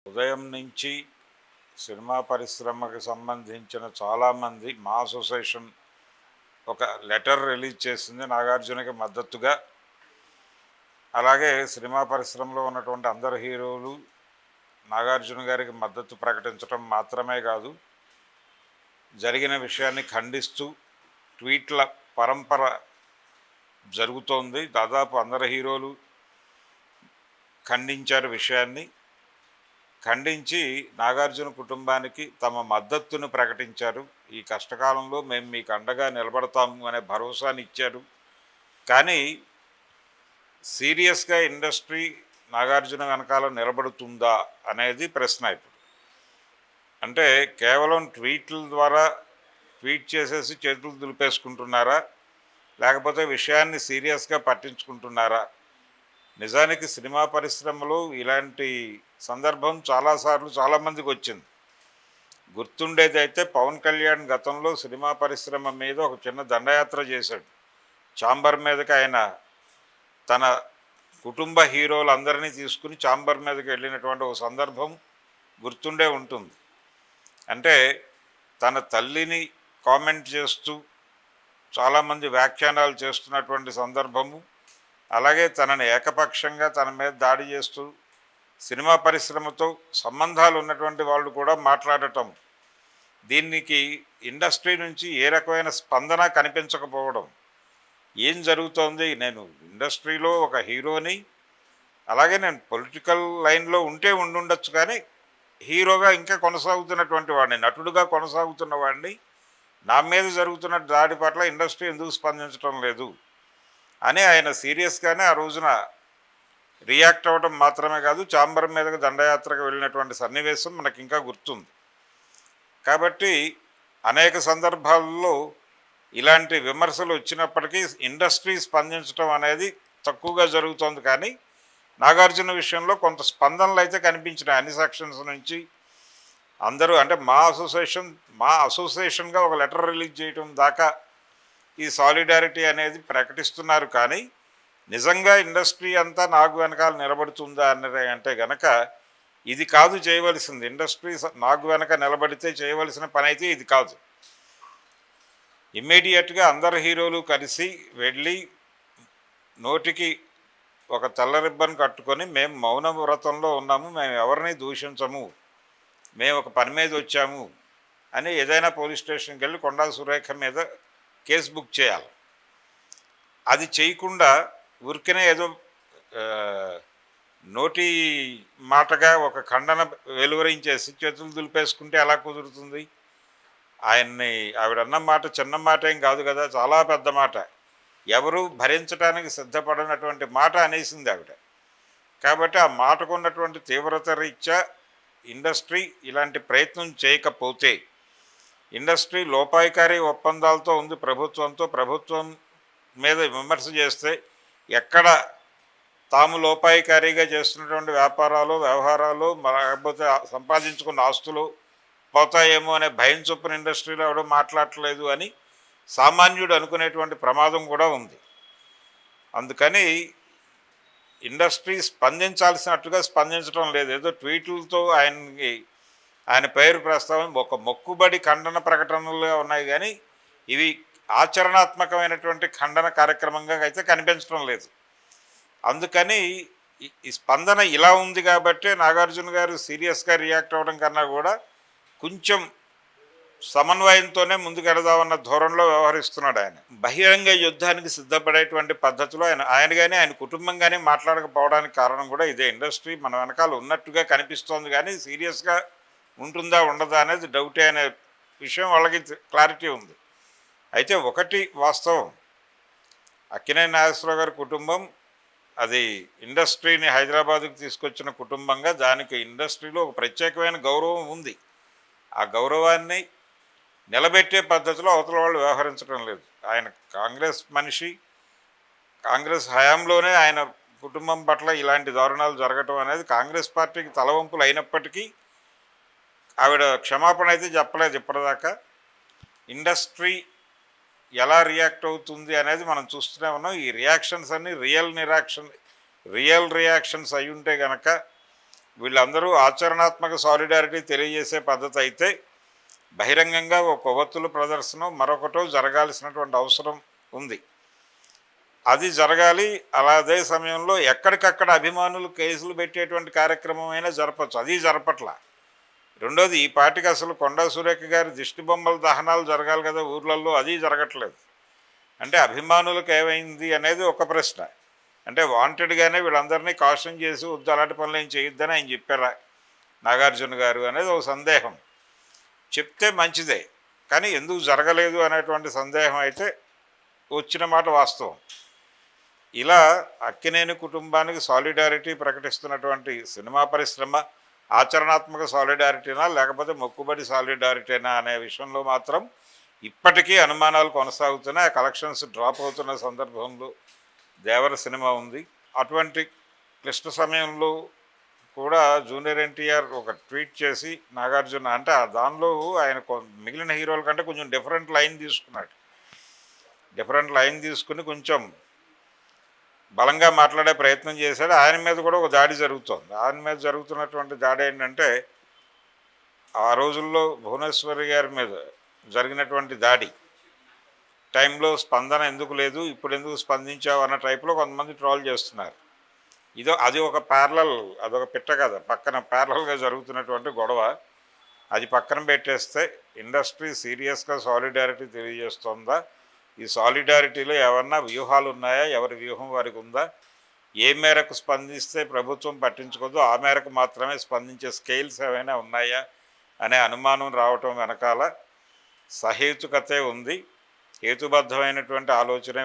ఉదయం నుంచి సినిమా పరిశ్రమకు సంబంధించిన చాలామంది మా అసోసియేషన్ ఒక లెటర్ రిలీజ్ చేసింది నాగార్జునకి మద్దతుగా. అలాగే సినిమా పరిశ్రమలో ఉన్నటువంటి అందరు హీరోలు నాగార్జున గారికి మద్దతు ప్రకటించడం మాత్రమే కాదు, జరిగిన విషయాన్ని ఖండిస్తూ ట్వీట్ల పరంపర జరుగుతోంది. దాదాపు అందరు హీరోలు ఖండించారు విషయాన్ని. ఖండించి నాగార్జున కుటుంబానికి తమ మద్దతును ప్రకటించారు. ఈ కష్టకాలంలో మేము మీకు అండగా నిలబడతాము అనే భరోసాని ఇచ్చారు. కానీ సీరియస్గా ఇండస్ట్రీ నాగార్జున వెనకాల నిలబడుతుందా అనేది ప్రశ్న. ఇప్పుడు అంటే కేవలం ట్వీట్ల ద్వారా ట్వీట్ చేసేసి చేతులు దులిపేసుకుంటున్నారా, లేకపోతే విషయాన్ని సీరియస్గా పట్టించుకుంటున్నారా? నిజానికి సినిమా పరిశ్రమలో ఇలాంటి సందర్భం చాలాసార్లు చాలామందికి వచ్చింది. గుర్తుండేది అయితే పవన్ కళ్యాణ్ గతంలో సినిమా పరిశ్రమ మీద ఒక చిన్న దండయాత్ర చేశాడు. చాంబర్ మీదకి ఆయన తన కుటుంబ హీరోలందరినీ తీసుకుని చాంబర్ మీదకి వెళ్ళినటువంటి ఒక సందర్భం గుర్తుండే ఉంటుంది. అంటే తన తల్లిని కామెంట్ చేస్తూ చాలామంది వ్యాఖ్యానాలు చేస్తున్నటువంటి సందర్భము, అలాగే తనని ఏకపక్షంగా తన మీద దాడి చేస్తూ సినిమా పరిశ్రమతో సంబంధాలు ఉన్నటువంటి వాళ్ళు కూడా మాట్లాడటం, దీనికి ఇండస్ట్రీ నుంచి ఏ రకమైన స్పందన కనిపించకపోవడం. ఏం జరుగుతోంది? నేను ఇండస్ట్రీలో ఒక హీరోని, అలాగే నేను పొలిటికల్ లైన్లో ఉండుండొచ్చు, కానీ హీరోగా ఇంకా కొనసాగుతున్నటువంటి వాడిని, నటుడుగా కొనసాగుతున్న వాడిని, నా మీద జరుగుతున్న దాడి పట్ల ఇండస్ట్రీ ఎందుకు స్పందించడం లేదు అని ఆయన సీరియస్గానే ఆ రోజున రియాక్ట్ అవ్వడం మాత్రమే కాదు, చాంబర్ మీదకి దండయాత్రకు వెళ్ళినటువంటి సన్నివేశం మనకి ఇంకా గుర్తుంది. కాబట్టి అనేక సందర్భాల్లో ఇలాంటి విమర్శలు వచ్చినప్పటికీ ఇండస్ట్రీ స్పందించడం అనేది తక్కువగా జరుగుతోంది. కానీ నాగార్జున విషయంలో కొంత స్పందనలు అయితే కనిపించినాయి అన్ని సెక్షన్స్ నుంచి. అందరూ అంటే మా అసోసియేషన్గా ఒక లెటర్ రిలీజ్ చేయడం దాకా ఈ సాలిడారిటీ అనేది ప్రకటిస్తున్నారు. కానీ నిజంగా ఇండస్ట్రీ అంతా నాకు వెనకాల నిలబడుతుందా అన్నది అంటే గనక ఇది కాదు చేయవలసింది. ఇండస్ట్రీ నాకు వెనక నిలబడితే చేయవలసిన పని అయితే ఇది కాదు. ఇమ్మీడియట్గా అందరు హీరోలు కలిసి వెళ్ళి నోటికి ఒక తెల్ల రిబ్బన్ కట్టుకొని మేము మౌన వ్రతంలో ఉన్నాము, మేము ఎవరిని దూషించము, మేము ఒక పని మీద వచ్చాము అని ఏదైనా పోలీస్ స్టేషన్కి వెళ్ళి కొండా సురేఖ మీద కేసు బుక్ చేయాలి. అది చేయకుండా ఊరికనే ఏదో నోటి మాటగా ఒక ఖండన వెలువరించేసి చేతులు దులిపేసుకుంటే ఎలా కుదురుతుంది? ఆవిడన్న మాట చిన్న మాట ఏం కాదు కదా, చాలా పెద్ద మాట. ఎవరు భరించడానికి సిద్ధపడినటువంటి మాట అనేసింది ఆవిడ. కాబట్టి ఆ మాటకున్నటువంటి తీవ్రత రీత్యా ఇండస్ట్రీ ఇలాంటి ప్రయత్నం చేయకపోతే, ఇండస్ట్రీ లోపాయికారి ఒప్పందాలతో ఉంది ప్రభుత్వంతో, ప్రభుత్వం మీద విమర్శ చేస్తే ఎక్కడ తాము లోపాయికారిగా చేస్తున్నటువంటి వ్యాపారాలు వ్యవహారాలు లేకపోతే సంపాదించుకున్న ఆస్తులు పోతాయేమో అనే భయం చొప్పున ఇండస్ట్రీలో ఎవడో మాట్లాడట్లేదు అని సామాన్యుడు అనుకునేటువంటి ప్రమాదం కూడా ఉంది. అందుకని ఇండస్ట్రీ స్పందించాల్సినట్టుగా స్పందించడం లేదు. ఏదో ట్వీట్లతో ఆయన పేరు ప్రస్తావన ఒక మొక్కుబడి ఖండన ప్రకటనలుగా ఉన్నాయి, కానీ ఇవి ఆచరణాత్మకమైనటువంటి ఖండన కార్యక్రమంగా అయితే కనిపించడం లేదు. అందుకని ఈ స్పందన ఇలా ఉంది కాబట్టి నాగార్జున గారు సీరియస్గా రియాక్ట్ అవ్వడం కన్నా కూడా కొంచెం సమన్వయంతోనే ముందుకెడదామన్న ధోరణిలో వ్యవహరిస్తున్నాడు. ఆయన బహిరంగ యుద్ధానికి సిద్ధపడేటువంటి పద్ధతిలో ఆయన కానీ ఆయన కుటుంబం కానీ మాట్లాడకపోవడానికి కారణం కూడా ఇదే. ఇండస్ట్రీ మన వెనకాల ఉన్నట్టుగా కనిపిస్తోంది, కానీ సీరియస్గా ఉంటుందా ఉండదా అనేది డౌటే అనే విషయం వాళ్ళకి క్లారిటీ ఉంది. అయితే ఒకటి వాస్తవం, అక్కినేని నాగేశ్వరరావు గారి కుటుంబం అది ఇండస్ట్రీని హైదరాబాదుకు తీసుకొచ్చిన కుటుంబంగా దానికి ఇండస్ట్రీలో ఒక ప్రత్యేకమైన గౌరవం ఉంది. ఆ గౌరవాన్ని నిలబెట్టే పద్ధతిలో అవతల వాళ్ళు వ్యవహరించడం లేదు. ఆయన కాంగ్రెస్ మనిషి, కాంగ్రెస్ హయాంలోనే ఆయన కుటుంబం పట్ల ఇలాంటి దారుణాలు జరగటం అనేది కాంగ్రెస్ పార్టీకి తలవంపులు అయినప్పటికీ ఆవిడ క్షమాపణ అయితే చెప్పలేదు ఇప్పటిదాకా. ఇండస్ట్రీ ఎలా రియాక్ట్ అవుతుంది అనేది మనం చూస్తూనే ఉన్నాం. ఈ రియాక్షన్స్ అన్నీ రియల్ రియాక్షన్స్ అయి ఉంటే కనుక వీళ్ళందరూ ఆచరణాత్మక సాలిడారిటీ తెలియజేసే పద్ధతి అయితే బహిరంగంగా ఒక కొవ్వొత్తుల ప్రదర్శన మరొకటో జరగాల్సినటువంటి అవసరం ఉంది. అది జరగాలి. అలా అదే సమయంలో ఎక్కడికక్కడ అభిమానులు కేసులు పెట్టేటువంటి కార్యక్రమం అయినా జరపచ్చు. అది జరపట్ల. రెండోది ఈ పార్టీకి అసలు కొండా సురేఖ గారి దిష్టి బొమ్మల దహనాలు జరగాలి కదా ఊర్లలో, అది జరగట్లేదు. అంటే అభిమానులకు ఏమైంది అనేది ఒక ప్రశ్న. అంటే వాంటెడ్గానే వీళ్ళందరినీ కాషన్ చేసి వద్దు అలాంటి పనులు ఏం చేయొద్దని ఆయన చెప్పారా నాగార్జున గారు అనేది ఒక సందేహం. చెప్తే మంచిదే, కానీ ఎందుకు జరగలేదు అనేటువంటి సందేహం అయితే వచ్చిన మాట వాస్తవం. ఇలా అక్కినేని కుటుంబానికి సాలిడారిటీ ప్రకటిస్తున్నటువంటి సినిమా పరిశ్రమ ఆచరణాత్మక సాలిడారిటీనా లేకపోతే మొక్కుబడి సాలిడారిటీనా అనే విషయంలో మాత్రం ఇప్పటికీ అనుమానాలు కొనసాగుతున్నాయి. ఆ కలెక్షన్స్ డ్రాప్ అవుతున్న సందర్భంలో దేవర సినిమా ఉంది. అటువంటి క్లిష్ట సమయంలో కూడా జూనియర్ ఎన్టీఆర్ ఒక ట్వీట్ చేసి నాగార్జున అంటే దానిలో ఆయన మిగిలిన హీరోల కంటే కొంచెం డిఫరెంట్ లైన్ తీసుకున్నాడు. డిఫరెంట్ లైన్ తీసుకుని కొంచెం బలంగా మాట్లాడే ప్రయత్నం చేశాడు. ఆయన మీద కూడా ఒక దాడి జరుగుతోంది. ఆయన మీద జరుగుతున్నటువంటి దాడి ఏంటంటే ఆ రోజుల్లో భువనేశ్వరి గారి మీద జరిగినటువంటి దాడి టైంలో స్పందన ఎందుకు లేదు, ఇప్పుడు ఎందుకు స్పందించావు అన్న టైప్లో కొంతమంది ట్రోల్ చేస్తున్నారు. అది ఒక ప్యారలల్, అదొక పిట్ట కథ, పక్కన ప్యారలల్గా జరుగుతున్నటువంటి గొడవ. అది పక్కన పెట్టేస్తే ఇండస్ట్రీ సీరియస్గా సాలిడారిటీ తెలియజేస్తుందా, ఈ సాలిడారిటీలో ఏమన్నా వ్యూహాలు ఉన్నాయా, ఎవరి వ్యూహం వారికి ఉందా, ఏ మేరకు స్పందిస్తే ప్రభుత్వం పట్టించుకోదు ఆ మేరకు మాత్రమే స్పందించే స్కేల్స్ ఏమైనా ఉన్నాయా అనే అనుమానం రావటం వెనకాల సహేతుకతే ఉంది, హేతుబద్ధమైనటువంటి ఆలోచనే